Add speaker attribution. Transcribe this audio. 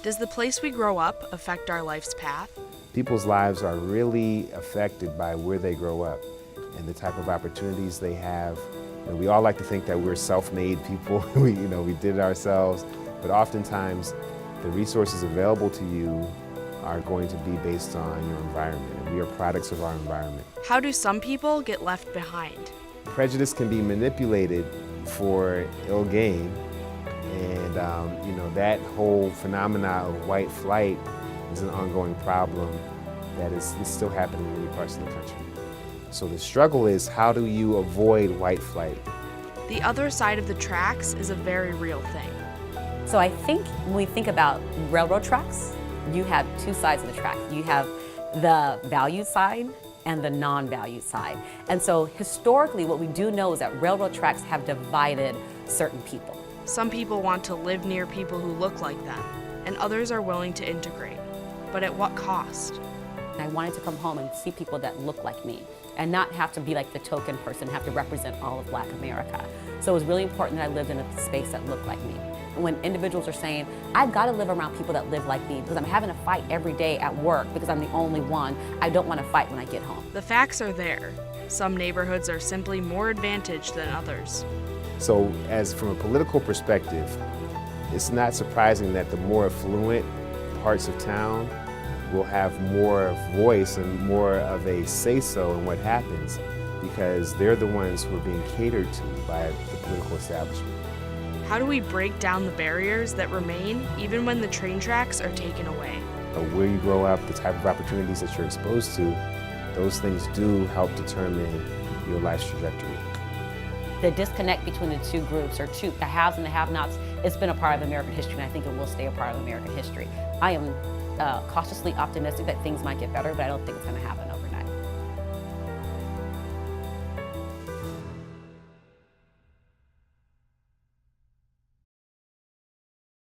Speaker 1: Does the place we grow up affect our life's path?
Speaker 2: People's lives are really affected by where they grow up and the type of opportunities they have. You know, we all like to think that we're self-made people. we did it ourselves, but oftentimes the resources available to you are going to be based on your environment, and we are products of our environment.
Speaker 1: How do some people get left behind?
Speaker 2: Prejudice can be manipulated for ill gain, and that whole phenomena of white flight is an ongoing problem that is still happening in many parts of the country. So the struggle is, how do you avoid white flight?
Speaker 1: The other side of the tracks is a very real thing.
Speaker 3: So I think when we think about railroad tracks, you have two sides of the track. You have the value side and the non-value side. And so historically, what we do know is that railroad tracks have divided certain people.
Speaker 1: Some people want to live near people who look like them, and others are willing to integrate. But at what cost?
Speaker 3: I wanted to come home and see people that look like me and not have to be like the token person, have to represent all of Black America. So it was really important that I lived in a space that looked like me. When individuals are saying, I've got to live around people that live like me because I'm having to fight every day at work because I'm the only one, I don't want to fight when I get home.
Speaker 1: The facts are there. Some neighborhoods are simply more advantaged than others.
Speaker 2: So from a political perspective, it's not surprising that the more affluent parts of town will have more voice and more of a say-so in what happens, because they're the ones who are being catered to by the political establishment.
Speaker 1: How do we break down the barriers that remain even when the train tracks are taken away?
Speaker 2: Where you grow up, the type of opportunities that you're exposed to, those things do help determine your life's trajectory.
Speaker 3: The disconnect between the two groups, or the haves and the have-nots, it's been a part of American history, and I think it will stay a part of American history. I am cautiously optimistic that things might get better, but I don't think it's going to happen.